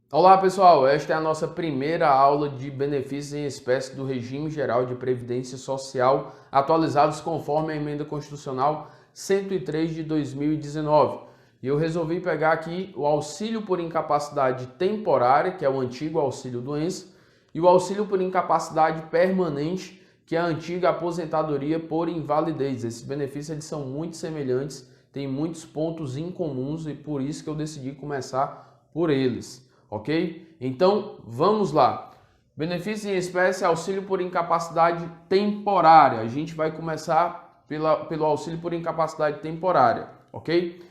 Olá pessoal, esta é a nossa primeira aula de benefícios em espécie do Regime Geral de Previdência Social atualizados conforme a Emenda Constitucional 103 de 2019. E eu resolvi pegar aqui o auxílio por incapacidade temporária, que é o antigo auxílio-doença, e o auxílio por incapacidade permanente, que é a antiga aposentadoria por invalidez. Esses benefícios eles são muito semelhantes, têm muitos pontos em comuns e por isso que eu decidi começar por eles. Ok? Então, vamos lá. Benefício em espécie, auxílio por incapacidade temporária. A gente vai começar pelo auxílio por incapacidade temporária, ok?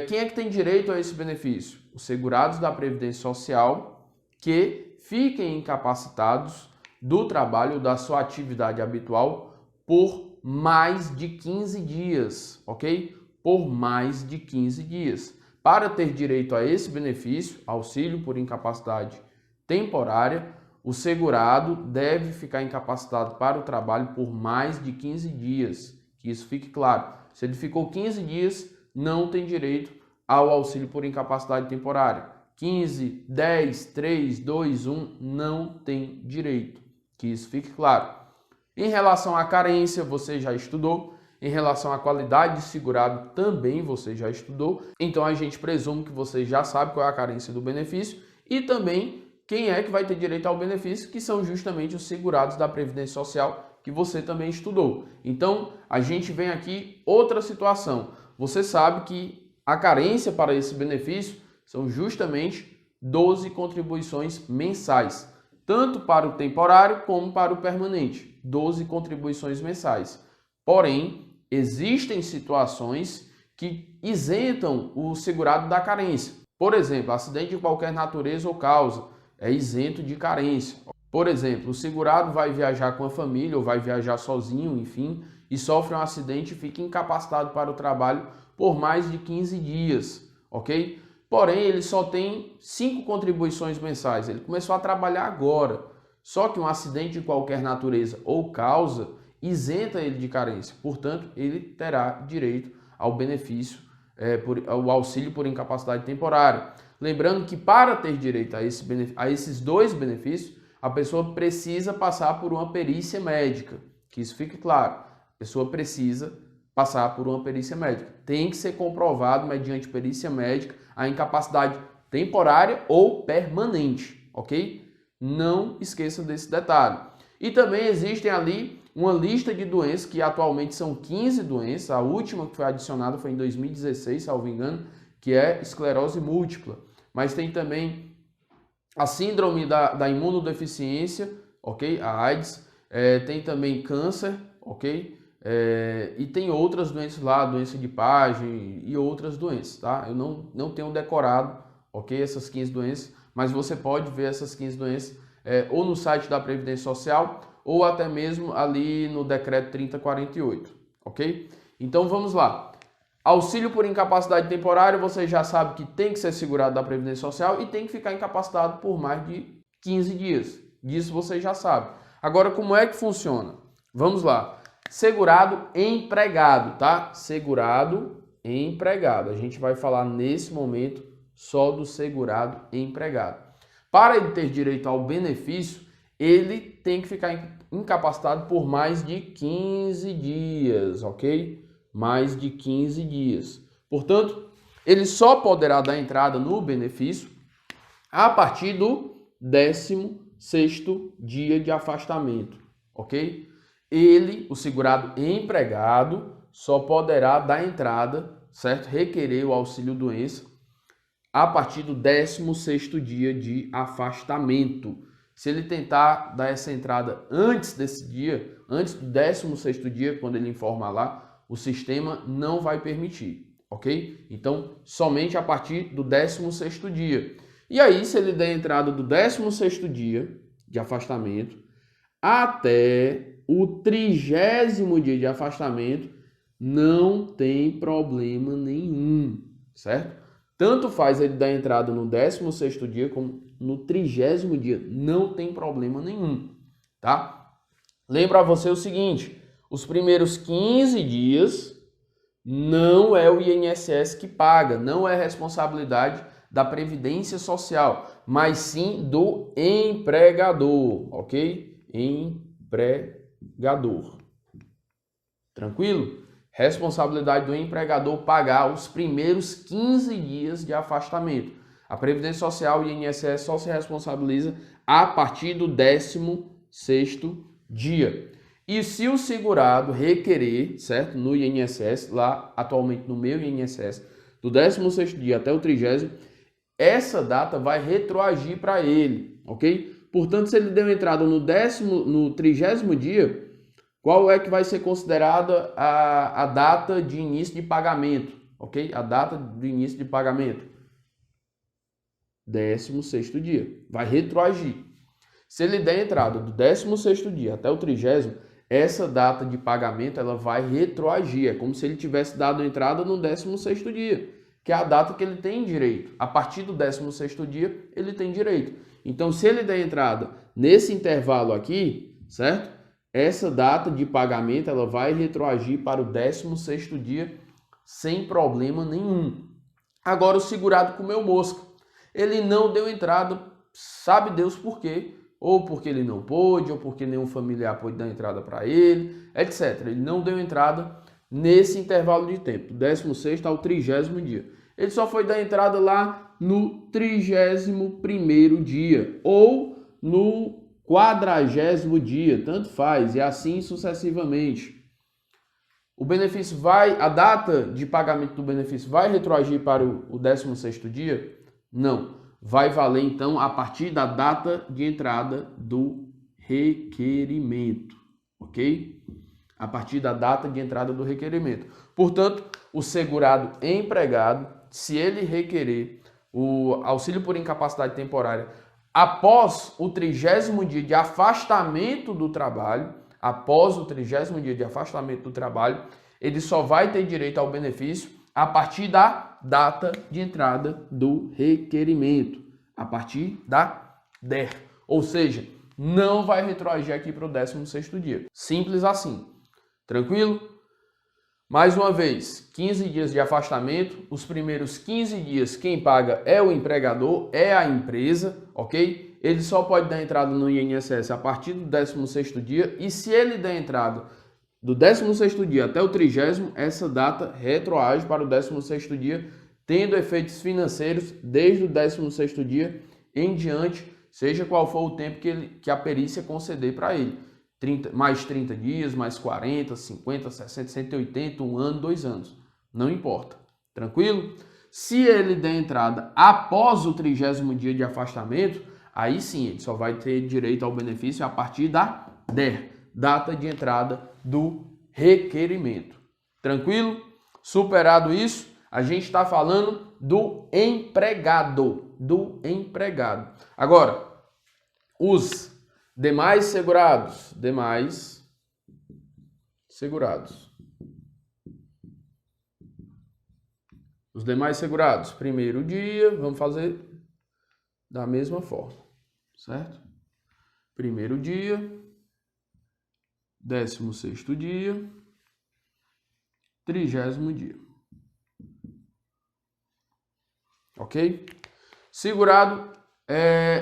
Quem é que tem direito a esse benefício? Os segurados da Previdência Social que fiquem incapacitados do trabalho da sua atividade habitual por mais de 15 dias, ok? Por mais de 15 dias. Para ter direito a esse benefício, auxílio por incapacidade temporária, o segurado deve ficar incapacitado para o trabalho por mais de 15 dias. Que isso fique claro. Se ele ficou 15 dias, não tem direito ao auxílio por incapacidade temporária. 15, 10, 3, 2, 1, não tem direito. Que isso fique claro. Em relação à carência, você já estudou. Em relação à qualidade de segurado, também você já estudou. Então a gente presume que você já sabe qual é a carência do benefício e também quem é que vai ter direito ao benefício, que são justamente os segurados da Previdência Social, que você também estudou. Então a gente vem aqui outra situação. Você sabe que a carência para esse benefício são justamente 12 contribuições mensais, tanto para o temporário como para o permanente. 12 contribuições mensais. Porém, existem situações que isentam o segurado da carência. Por exemplo, acidente de qualquer natureza ou causa é isento de carência. Por exemplo, o segurado vai viajar com a família ou vai viajar sozinho, enfim, e sofre um acidente e fica incapacitado para o trabalho por mais de 15 dias, ok? Porém, ele só tem 5 contribuições mensais. Ele começou a trabalhar agora. Só que um acidente de qualquer natureza ou causa isenta ele de carência, portanto, ele terá direito ao benefício, ao auxílio por incapacidade temporária. Lembrando que para ter direito a esses dois benefícios, a pessoa precisa passar por uma perícia médica, que isso fique claro. A pessoa precisa passar por uma perícia médica. Tem que ser comprovado, mediante perícia médica, a incapacidade temporária ou permanente, ok? Não esqueçam desse detalhe. E também existem ali uma lista de doenças, que atualmente são 15 doenças, a última que foi adicionada foi em 2016, salvo engano, que é esclerose múltipla. Mas tem também a síndrome da imunodeficiência, ok? A AIDS, tem também câncer, ok? E tem outras doenças lá, doença de Paget e outras doenças, tá? Eu não tenho decorado, ok? Essas 15 doenças, mas você pode ver essas 15 doenças ou no site da Previdência Social, ou até mesmo ali no decreto 3048, ok? Então vamos lá. Auxílio por incapacidade temporária, você já sabe que tem que ser segurado da Previdência Social e tem que ficar incapacitado por mais de 15 dias. Disso você já sabe. Agora, como é que funciona? Vamos lá. Segurado empregado, tá? Segurado empregado. A gente vai falar nesse momento só do segurado empregado. Para ele ter direito ao benefício, ele tem que ficar incapacitado por mais de 15 dias, ok? Mais de 15 dias. Portanto, ele só poderá dar entrada no benefício a partir do 16º dia de afastamento, ok? Ele, o segurado empregado, só poderá dar entrada, certo? Requerer o auxílio-doença a partir do 16º dia de afastamento. Se ele tentar dar essa entrada antes desse dia, antes do 16º dia, quando ele informa lá, o sistema não vai permitir, ok? Então, somente a partir do 16º dia. E aí, se ele der entrada do 16º dia de afastamento até o 30º dia de afastamento, não tem problema nenhum, certo? Tanto faz ele dar entrada no 16º dia como no 30º dia. Não tem problema nenhum, tá? Lembra a você o seguinte, os primeiros 15 dias não é o INSS que paga, não é responsabilidade da Previdência Social, mas sim do empregador, ok? Empregador. Tranquilo? Responsabilidade do empregador pagar os primeiros 15 dias de afastamento. A Previdência Social e o INSS só se responsabiliza a partir do 16º dia. E se o segurado requerer, certo? No INSS, lá atualmente no meu INSS, do 16º dia até o 30º, essa data vai retroagir para ele, ok? Portanto, se ele deu entrada no 30º dia, qual é que vai ser considerada a data de início de pagamento, ok? A data do início de pagamento. 16º dia. Vai retroagir. Se ele der entrada do 16º dia até o 30º, essa data de pagamento ela vai retroagir. É como se ele tivesse dado entrada no 16º dia, que é a data que ele tem direito. A partir do 16º dia, ele tem direito. Então, se ele der entrada nesse intervalo aqui, certo? Essa data de pagamento ela vai retroagir para o 16º dia sem problema nenhum. Agora, o segurado comeu mosca. Ele não deu entrada, sabe Deus por quê? Ou porque ele não pôde, ou porque nenhum familiar pôde dar entrada para ele, etc. Ele não deu entrada nesse intervalo de tempo, do 16º ao 30º dia. Ele só foi dar entrada lá no 31º dia, ou no 40º dia, tanto faz, e assim sucessivamente. O benefício a data de pagamento do benefício vai retroagir para o 16º dia? Não. Vai valer, então, a partir da data de entrada do requerimento, ok? A partir da data de entrada do requerimento. Portanto, o segurado empregado, se ele requerer o auxílio por incapacidade temporária após o 30º dia de afastamento do trabalho, ele só vai ter direito ao benefício a partir da data de entrada do requerimento, a partir da DER. Ou seja, não vai retroagir aqui para o 16º dia. Simples assim. Tranquilo? Mais uma vez, 15 dias de afastamento. Os primeiros 15 dias quem paga é o empregador, é a empresa, ok? Ele só pode dar entrada no INSS a partir do 16º dia e se ele der entrada do 16º dia até o 30º, essa data retroage para o 16º dia, tendo efeitos financeiros desde o 16º dia em diante, seja qual for o tempo que a perícia conceder para ele. Mais 30 dias, mais 40, 50, 60, 180, 1 ano, 2 anos. Não importa. Tranquilo? Se ele der entrada após o 30º dia de afastamento, aí sim, ele só vai ter direito ao benefício a partir da DER, data de entrada do requerimento. Tranquilo? Superado isso, a gente está falando do empregado. Agora, os demais segurados. Os demais segurados, primeiro dia, vamos fazer da mesma forma, certo? Primeiro dia, 16º dia, 30º dia. Ok? Segurado,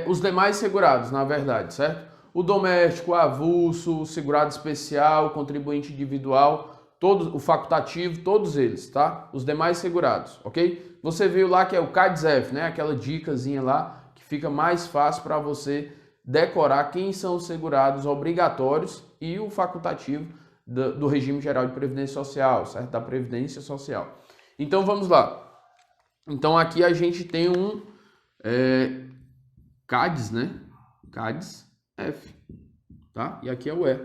os demais segurados, na verdade, certo? O doméstico, o avulso, o segurado especial, o contribuinte individual, todos, o facultativo, todos eles, tá? Os demais segurados, ok? Você viu lá que é o CADSF, né? Aquela dicasinha lá que fica mais fácil para você decorar quem são os segurados obrigatórios e o facultativo do regime geral de previdência social, certo? Da previdência social. Então vamos lá. Então aqui a gente tem um CADS, né? CADS F, tá? E aqui é o E,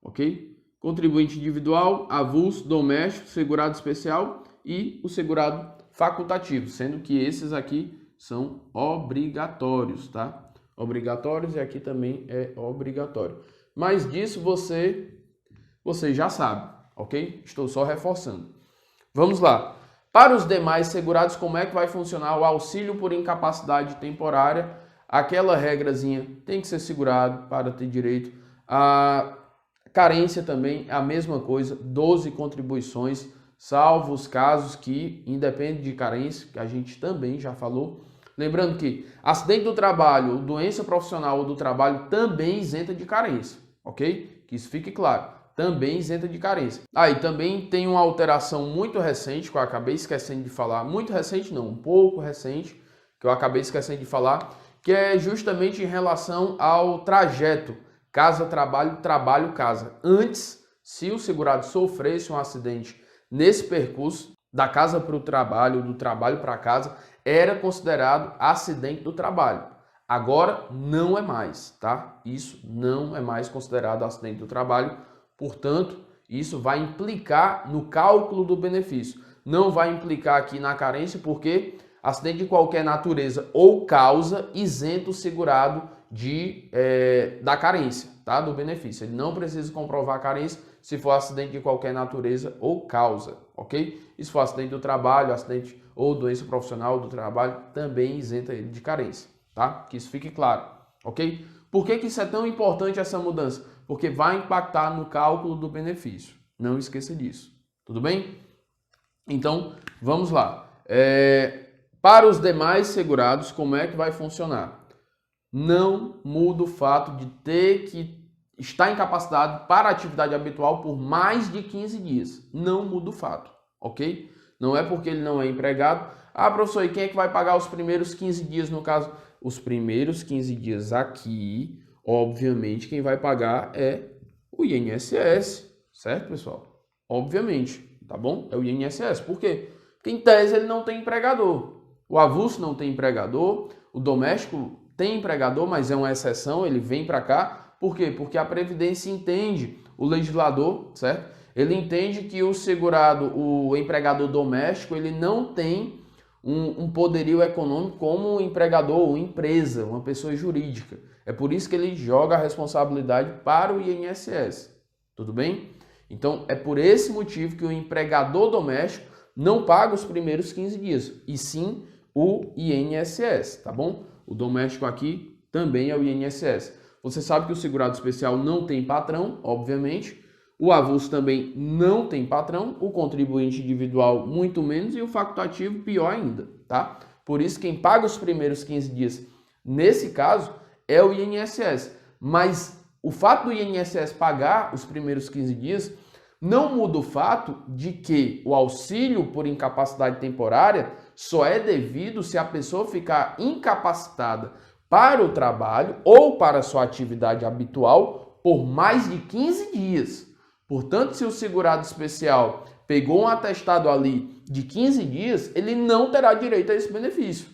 ok? Contribuinte individual, avulso, doméstico, segurado especial e o segurado facultativo, sendo que esses aqui são obrigatórios, tá? Obrigatórios e aqui também é obrigatório. Mas disso você já sabe, ok? Estou só reforçando. Vamos lá. Para os demais segurados, como é que vai funcionar o auxílio por incapacidade temporária? Aquela regrazinha tem que ser segurado para ter direito. A carência também é a mesma coisa, 12 contribuições, salvo os casos que independe de carência, que a gente também já falou. Lembrando que acidente do trabalho, doença profissional ou do trabalho também isenta de carência, ok? Que isso fique claro, também isenta de carência. E também tem uma alteração muito recente, que eu acabei esquecendo de falar, muito recente não, um pouco recente, que eu acabei esquecendo de falar, que é justamente em relação ao trajeto casa-trabalho, trabalho-casa. Antes, se o segurado sofresse um acidente nesse percurso, da casa para o trabalho, do trabalho para casa, era considerado acidente do trabalho. Agora não é mais, tá? Isso não é mais considerado acidente do trabalho, portanto, isso vai implicar no cálculo do benefício. Não vai implicar aqui na carência, porque acidente de qualquer natureza ou causa isenta o segurado da carência, tá? Do benefício. Ele não precisa comprovar a carência se for acidente de qualquer natureza ou causa, ok? E se for acidente do trabalho, acidente ou doença profissional do trabalho, também isenta ele de carência, tá? Que isso fique claro, ok? Por que isso é tão importante, essa mudança? Porque vai impactar no cálculo do benefício. Não esqueça disso, tudo bem? Então, vamos lá. Para os demais segurados, como é que vai funcionar? Não muda o fato de ter que estar incapacitado para a atividade habitual por mais de 15 dias. Não muda o fato, ok? Não é porque ele não é empregado. Professor, e quem é que vai pagar os primeiros 15 dias no caso? Os primeiros 15 dias aqui, obviamente, quem vai pagar é o INSS, certo, pessoal? Obviamente, tá bom? É o INSS. Por quê? Porque em tese ele não tem empregador. O avulso não tem empregador, o doméstico tem empregador, mas é uma exceção, ele vem para cá. Por quê? Porque a Previdência entende, o legislador, certo? Ele entende que o segurado, o empregador doméstico, ele não tem um poderio econômico como um empregador, uma empresa, uma pessoa jurídica. É por isso que ele joga a responsabilidade para o INSS. Tudo bem? Então, é por esse motivo que o empregador doméstico não paga os primeiros 15 dias, e sim o INSS, tá bom? O doméstico aqui também é o INSS. Você sabe que o segurado especial não tem patrão, obviamente. O avulso também não tem patrão. O contribuinte individual, muito menos. E o facultativo, pior ainda, tá? Por isso, quem paga os primeiros 15 dias, nesse caso, é o INSS. Mas o fato do INSS pagar os primeiros 15 dias não muda o fato de que o auxílio por incapacidade temporária só é devido se a pessoa ficar incapacitada para o trabalho ou para a sua atividade habitual por mais de 15 dias. Portanto, se o segurado especial pegou um atestado ali de 15 dias, ele não terá direito a esse benefício.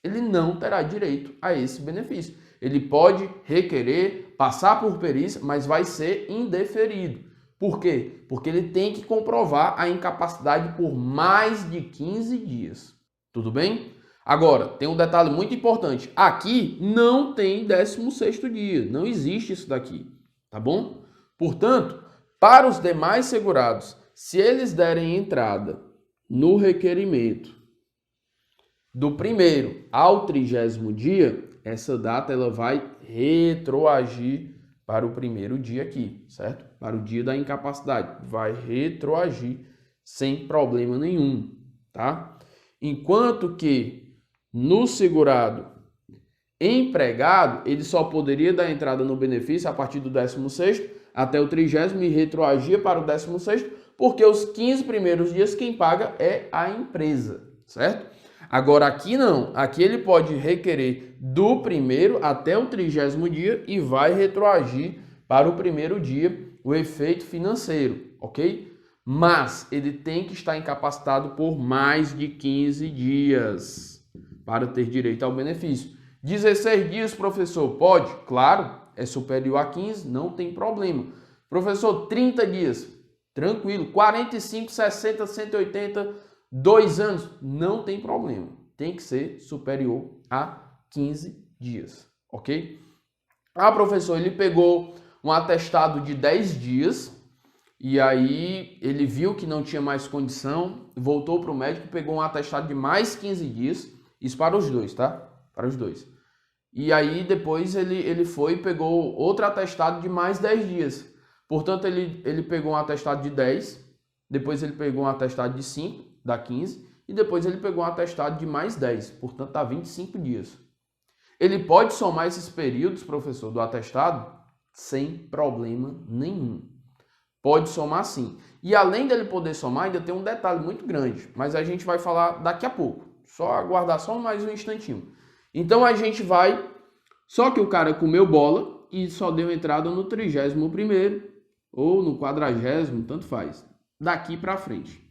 Ele não terá direito a esse benefício. Ele pode requerer, passar por perícia, mas vai ser indeferido. Por quê? Porque ele tem que comprovar a incapacidade por mais de 15 dias. Tudo bem? Agora, tem um detalhe muito importante. Aqui não tem 16º dia. Não existe isso daqui. Tá bom? Portanto, para os demais segurados, se eles derem entrada no requerimento do 1º ao 30º dia, essa data ela vai retroagir para o 1º dia aqui, certo? Para o dia da incapacidade. Vai retroagir sem problema nenhum, tá? Enquanto que no segurado empregado, ele só poderia dar entrada no benefício a partir do 16º até o 30º e retroagia para o 16º, porque os 15 primeiros dias quem paga é a empresa, certo? Agora aqui não, aqui ele pode requerer do 1º até o 30º dia e vai retroagir para o 1º dia o efeito financeiro, ok? Mas ele tem que estar incapacitado por mais de 15 dias para ter direito ao benefício. 16 dias, professor, pode? Claro, é superior a 15, não tem problema. Professor, 30 dias, tranquilo. 45, 60, 180, 2 anos, não tem problema. Tem que ser superior a 15 dias, ok? Professor, ele pegou um atestado de 10 dias e aí ele viu que não tinha mais condição, voltou para o médico, pegou um atestado de mais 15 dias, isso para os dois, tá? Para os dois. E aí depois ele foi e pegou outro atestado de mais 10 dias. Portanto, ele pegou um atestado de 10, depois ele pegou um atestado de 5, dá 15, e depois ele pegou um atestado de mais 10, portanto está 25 dias. Ele pode somar esses períodos, professor, do atestado, sem problema nenhum. Pode somar sim. E além dele poder somar, ainda tem um detalhe muito grande, mas a gente vai falar daqui a pouco. Só aguardar só mais um instantinho. Então a gente vai... Só que o cara comeu bola e só deu entrada no 31º ou no 40º, tanto faz. Daqui para frente.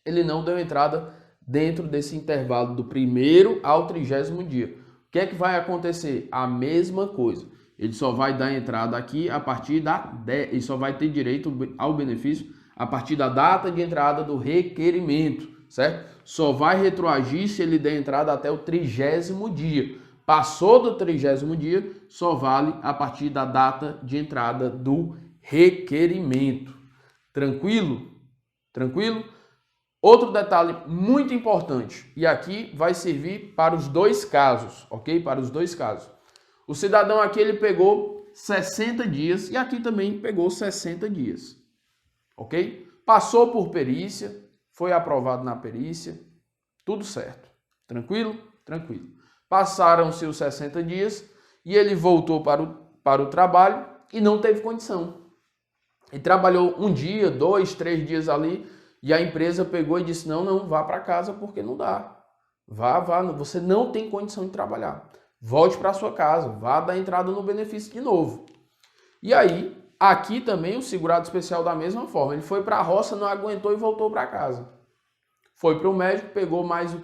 Ele não deu entrada dentro desse intervalo do 1º ao 30º dia. O que é que vai acontecer? A mesma coisa. Ele só vai dar entrada aqui a partir da... Ele só vai ter direito ao benefício a partir da data de entrada do requerimento, certo? Só vai retroagir se ele der entrada até o 30º dia. Passou do 30º dia, só vale a partir da data de entrada do requerimento. Tranquilo? Tranquilo? Outro detalhe muito importante, e aqui vai servir para os dois casos, ok? Para os dois casos. O cidadão aqui ele pegou 60 dias e aqui também pegou 60 dias, ok? Passou por perícia, foi aprovado na perícia, tudo certo. Tranquilo? Tranquilo. Passaram-se os 60 dias e ele voltou para o trabalho e não teve condição. Ele trabalhou um dia, 2, 3 dias ali e a empresa pegou e disse, não, vá para casa porque não dá. Vá, você não tem condição de trabalhar. Volte para sua casa, vá dar entrada no benefício de novo. E aí, aqui também o segurado especial da mesma forma. Ele foi para a roça, não aguentou e voltou para casa. Foi para o médico, pegou mais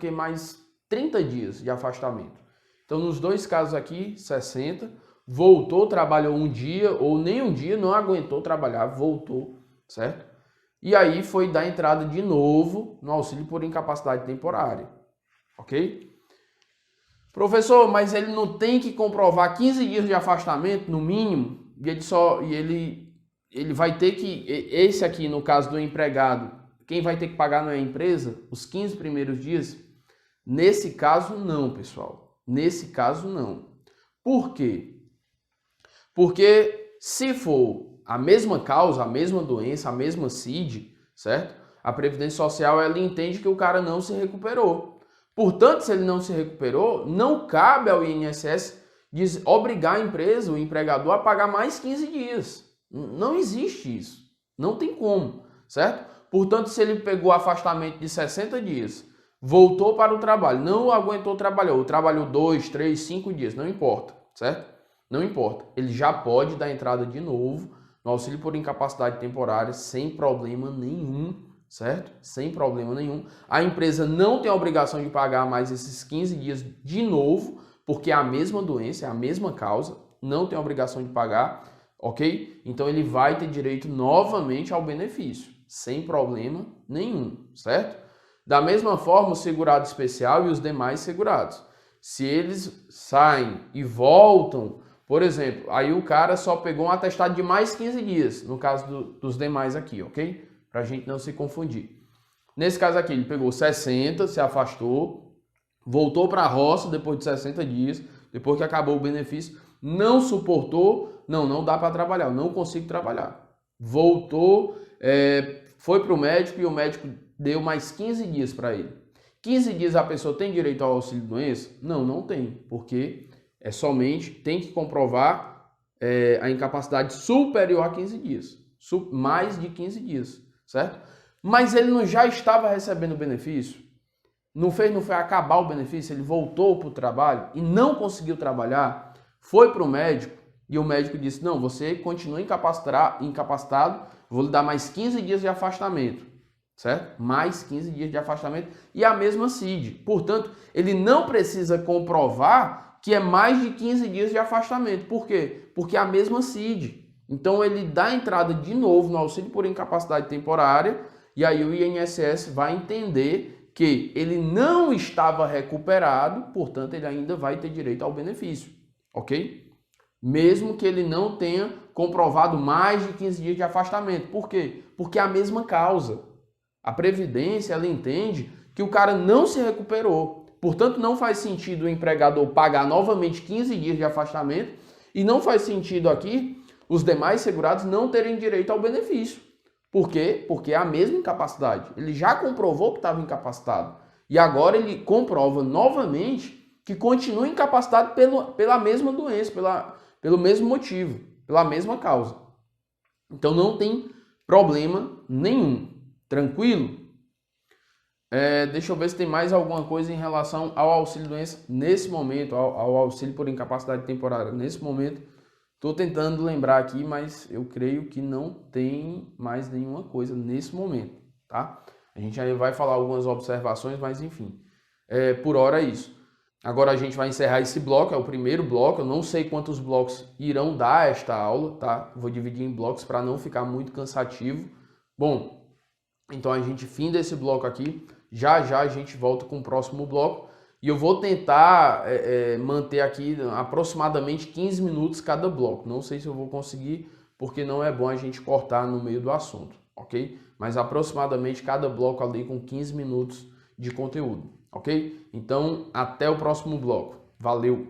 30 dias de afastamento. Então, nos dois casos aqui, 60, voltou, trabalhou um dia ou nem um dia, não aguentou trabalhar, voltou, certo? E aí foi dar entrada de novo no auxílio por incapacidade temporária, ok? Professor, mas ele não tem que comprovar 15 dias de afastamento, no mínimo, e ele vai ter que, esse aqui no caso do empregado, quem vai ter que pagar não é a empresa, os 15 primeiros dias? Nesse caso não, pessoal. Nesse caso não. Por quê? Porque se for a mesma causa, a mesma doença, a mesma CID, certo? A Previdência Social, ela entende que o cara não se recuperou. Portanto, se ele não se recuperou, não cabe ao INSS obrigar a empresa, o empregador, a pagar mais 15 dias. Não existe isso. Não tem como, certo? Portanto, se ele pegou afastamento de 60 dias, voltou para o trabalho, não aguentou trabalhou 2, 3, 5 dias, não importa, certo? Não importa. Ele já pode dar entrada de novo no auxílio por incapacidade temporária sem problema nenhum. Certo? Sem problema nenhum. A empresa não tem a obrigação de pagar mais esses 15 dias de novo, porque é a mesma doença, é a mesma causa, não tem a obrigação de pagar, ok? Então ele vai ter direito novamente ao benefício, sem problema nenhum, certo? Da mesma forma, o segurado especial e os demais segurados. Se eles saem e voltam, por exemplo, aí o cara só pegou um atestado de mais 15 dias, no caso dos demais aqui, ok? Para a gente não se confundir. Nesse caso aqui, ele pegou 60, se afastou, voltou para a roça depois de 60 dias, depois que acabou o benefício, não suportou, não dá para trabalhar, eu não consigo trabalhar. Voltou, foi para o médico e o médico deu mais 15 dias para ele. 15 dias a pessoa tem direito ao auxílio doença? Não tem, porque tem que comprovar a incapacidade superior a 15 dias, mais de 15 dias. Certo? Mas ele não já estava recebendo o benefício? Não foi acabar o benefício, ele voltou para o trabalho e não conseguiu trabalhar, foi para o médico e o médico disse, não, você continua incapacitado, vou lhe dar mais 15 dias de afastamento, certo? Mais 15 dias de afastamento e a mesma CID. Portanto, ele não precisa comprovar que é mais de 15 dias de afastamento. Por quê? Porque é a mesma CID. Então, ele dá entrada de novo no auxílio por incapacidade temporária e aí o INSS vai entender que ele não estava recuperado, portanto, ele ainda vai ter direito ao benefício, ok? Mesmo que ele não tenha comprovado mais de 15 dias de afastamento. Por quê? Porque é a mesma causa. A Previdência, ela entende que o cara não se recuperou. Portanto, não faz sentido o empregador pagar novamente 15 dias de afastamento e não faz sentido aqui os demais segurados não terem direito ao benefício. Por quê? Porque é a mesma incapacidade. Ele já comprovou que estava incapacitado. E agora ele comprova novamente que continua incapacitado pela mesma doença, pelo mesmo motivo, pela mesma causa. Então não tem problema nenhum. Tranquilo? Deixa eu ver se tem mais alguma coisa em relação ao auxílio-doença nesse momento, ao auxílio por incapacidade temporária. Nesse momento, estou tentando lembrar aqui, mas eu creio que não tem mais nenhuma coisa nesse momento, tá? A gente aí vai falar algumas observações, mas enfim, por hora é isso. Agora a gente vai encerrar esse bloco, é o primeiro bloco. Eu não sei quantos blocos irão dar esta aula, tá? Vou dividir em blocos para não ficar muito cansativo. Bom, então a gente finda esse bloco aqui. Já já a gente volta com o próximo bloco. E eu vou tentar manter aqui aproximadamente 15 minutos cada bloco. Não sei se eu vou conseguir, porque não é bom a gente cortar no meio do assunto, ok? Mas aproximadamente cada bloco ali com 15 minutos de conteúdo, ok? Então, até o próximo bloco. Valeu!